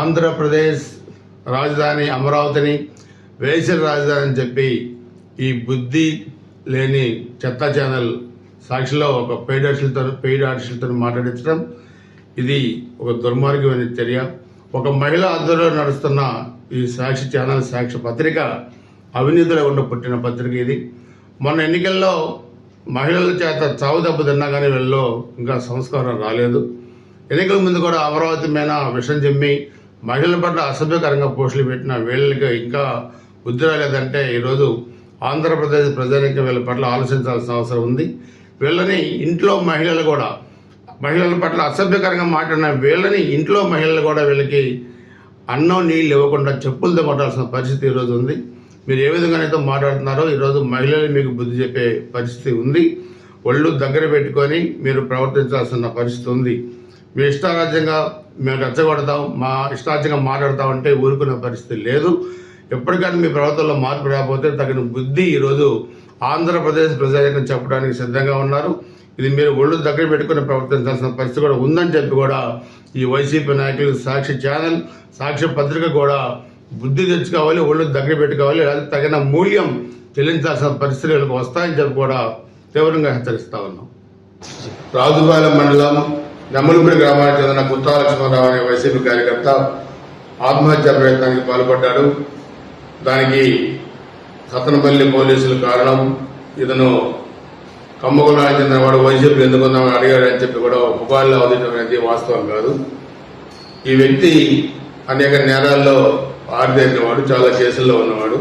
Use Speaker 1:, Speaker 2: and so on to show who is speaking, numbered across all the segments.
Speaker 1: ఆంధ్రప్రదేశ్ రాజధాని అమరావతిని వేసిన రాజధాని అని చెప్పి ఈ బుద్ధి లేని చెత్త ఛానల్ సాక్షిలో ఒక పెయిడ్ ఆర్టిస్టులతో మాట్లాడించడం ఇది ఒక దుర్మార్గమైన చర్య. ఒక మహిళ ఆధ్వర్యంలో నడుస్తున్న ఈ సాక్షి ఛానల్, సాక్షి పత్రిక అవినీతిలో ఉండి పుట్టిన పత్రిక ఇది. మొన్న ఎన్నికల్లో మహిళల చేత చావు దెబ్బ తిన్నా కానీ వీళ్ళలో ఇంకా సంస్కారం రాలేదు. ఎన్నికల ముందు కూడా అమరావతి మీద విషం చెమ్మి మహిళల పట్ల అసభ్యకరంగా పోస్టులు పెట్టిన వీళ్ళకి ఇంకా బుద్ధి రాలేదంటే ఈరోజు ఆంధ్రప్రదేశ్ ప్రజానికి వీళ్ళ పట్ల ఆలోచించాల్సిన అవసరం ఉంది. వీళ్ళని ఇంట్లో మహిళల పట్ల అసభ్యకరంగా మాట్లాడిన వీళ్ళని ఇంట్లో మహిళలు కూడా వీళ్ళకి అన్నం నీళ్ళు ఇవ్వకుండా చెప్పులతో కొట్టాల్సిన పరిస్థితి ఈరోజు ఉంది. మీరు ఏ విధంగానైతే మాట్లాడుతున్నారో ఈరోజు మహిళలు మీకు బుద్ధి చెప్పే పరిస్థితి ఉంది. ఒళ్ళు దగ్గర పెట్టుకొని మీరు ప్రవర్తించాల్సిన పరిస్థితి ఉంది. మీ ఇష్టారాజ్యంగా మేము రెచ్చగొడతాం, మా ఇష్టారాజ్యంగా మాట్లాడతామంటే ఊరుకునే పరిస్థితి లేదు. ఎప్పటికైనా మీ ప్రవర్తనలో మార్పు రాకపోతే తగిన బుద్ధి ఈరోజు ఆంధ్రప్రదేశ్ ప్రజానికం చెప్పడానికి సిద్ధంగా ఉన్నారు. ఇది మీరు ఒళ్ళు దగ్గర పెట్టుకుని ప్రవర్తించాల్సిన పరిస్థితి కూడా ఉందని చెప్పి కూడా ఈ వైసీపీ నాయకులు సాక్షి ఛానల్, సాక్షి పత్రిక కూడా బుద్ధి తెచ్చుకోవాలి, ఒళ్ళు దగ్గర పెట్టుకోవాలి, లేదా తగిన మూల్యం చెల్లించాల్సిన పరిస్థితులు వస్తాయని చెప్పి కూడా తీవ్రంగా హెచ్చరిస్తా ఉన్నాం. రాజుపాలెం మండలం నెమ్మలపూడి గ్రామానికి చెందిన గుత్తా లక్ష్మణరావు అనే వైసీపీ కార్యకర్త ఆత్మహత్యా ప్రయత్నానికి పాల్పడ్డాడు. దానికి సత్తనపల్లి పోలీసులు కారణం. ఇతను కమ్మకులానికి చెందినవాడు, వైసీపీ ఎందుకుందామని అడిగాడని చెప్పి కూడా పుకార్లు అవదీయడం అనేది వాస్తవం కాదు. ఈ వ్యక్తి అనేక నేరాల్లో ఆరితేరినవాడు, చాలా కేసుల్లో ఉన్నవాడు.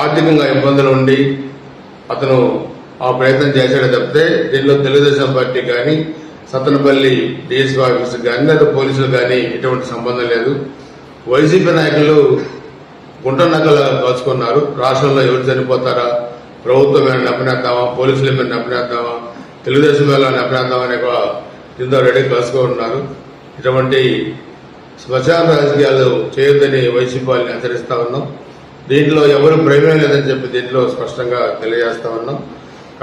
Speaker 1: ఆర్థికంగా ఇబ్బందులు ఉండి అతను ఆ ప్రయత్నం చేశాడే తప్పితే దీనిలో తెలుగుదేశం పార్టీ కానీ సత్తనపల్లి డిఎస్పీ ఆఫీసు కానీ లేదా పోలీసులు కానీ ఎటువంటి సంబంధం లేదు. వైసీపీ నాయకులు గుంట నగలు దోచుకున్నారు. రాష్ట్రంలో ఎవరు చనిపోతారా, ప్రభుత్వం మీద నప్పనేద్దామా, పోలీసుల మీద నప్పనేద్దామా, తెలుగుదేశం మీద నప్పనేద్దామా అనే దీంతో రెడీ కలుసుకుంటున్నారు. ఇటువంటి శ్మశాన రాజకీయాలు చేయొద్దని వైసీపీ వాళ్ళని హెచ్చరిస్తా ఉన్నాం. దీంట్లో ఎవరు ప్రమేయం లేదని చెప్పి దీంట్లో స్పష్టంగా తెలియజేస్తా ఉన్నాం.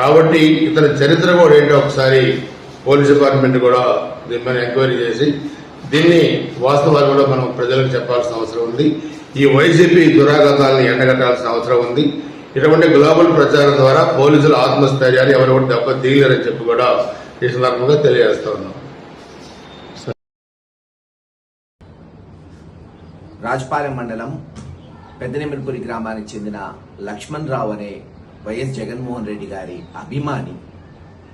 Speaker 1: కాబట్టి ఇతని చరిత్ర కూడా ఏంటో ఒకసారి పోలీస్ డిపార్ట్మెంట్ కూడా దీని మీద ఎంక్వైరీ చేసి దీన్ని వాస్తవాలు కూడా మనం ప్రజలకు చెప్పాల్సిన అవసరం ఉంది. ఈ వైసీపీ దురాఘాతాలను ఎండగట్టాల్సిన అవసరం ఉంది. ఇటువంటి గ్లోబల్ ప్రచారం ద్వారా పోలీసుల ఆత్మస్థైర్యాన్ని ఎవరు కూడా దెబ్బ తీయలేరని చెప్పి కూడా ఈ సందర్భంగా తెలియజేస్తా ఉన్నాం.
Speaker 2: రాజుపాలెం మండలం పెద్దనెమ్మిడిపూడి గ్రామానికి చెందిన లక్ష్మణ్ రావు అనే వైఎస్ జగన్మోహన్ రెడ్డి గారి అభిమాని,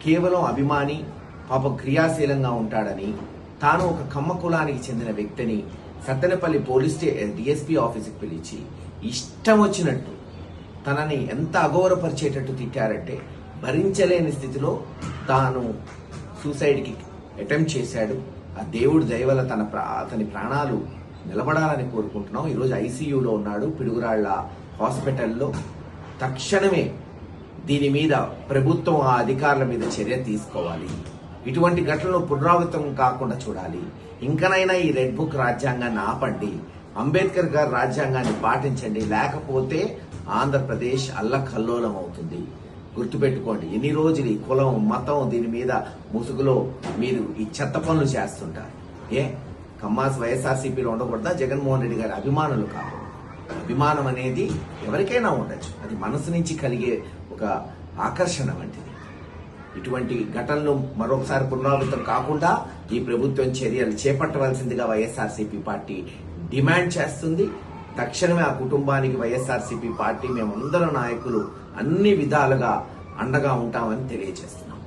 Speaker 2: కేవలం అభిమాని, పాపం క్రియాశీలంగా ఉంటాడని తాను ఒక కమ్మ కులానికి చెందిన వ్యక్తిని సత్తెనపల్లి పోలీస్ డిఎస్పీ ఆఫీసుకి పిలిచి ఇష్టం వచ్చినట్టు తనని ఎంత అగౌరవపరిచేటట్టు తిట్టారంటే భరించలేని స్థితిలో తాను సూసైడ్కి అటెంప్ట్ చేశాడు. ఆ దేవుడి దయవల్ల అతని ప్రాణాలు నిలబడాలని కోరుకుంటున్నాం. ఈరోజు ఐసీయూలో ఉన్నాడు, పిడుగురాళ్ల హాస్పిటల్లో. తక్షణమే దీని మీద ప్రభుత్వం ఆ అధికారుల మీద చర్య తీసుకోవాలి. ఇటువంటి ఘటనలు పునరావృతం కాకుండా చూడాలి. ఇంకనైనా ఈ రెడ్ బుక్ రాజ్యాంగాన్ని ఆపండి, అంబేద్కర్ గారి రాజ్యాంగాన్ని పాటించండి, లేకపోతే ఆంధ్రప్రదేశ్ అల్లకల్లోలం అవుతుంది. గుర్తుపెట్టుకోండి, ఎన్ని రోజులు ఈ కులం, మతం దీని మీద ముసుగులో మీరు ఈ చెత్త పనులు చేస్తుంటారు. కమ్మాస్ వైఎస్ఆర్సీపీలో ఉండకూడదా? జగన్మోహన్ రెడ్డి గారి అభిమానులు కాదు. అభిమానం అనేది ఎవరికైనా ఉండొచ్చు, అది మనసు నుంచి కలిగే ఒక ఆకర్షణ వంటిది. ఇటువంటి ఘటనలు మరొకసారి పునరావృతం కాకుండా ఈ ప్రభుత్వం చర్యలు చేపట్టవలసిందిగా వైఎస్ఆర్సీపీ పార్టీ డిమాండ్ చేస్తుంది. తక్షణమే ఆ కుటుంబానికి వైఎస్ఆర్సీపీ పార్టీ, మేమందరం నాయకులు అన్ని విధాలుగా అండగా ఉంటామని తెలియజేస్తున్నాం.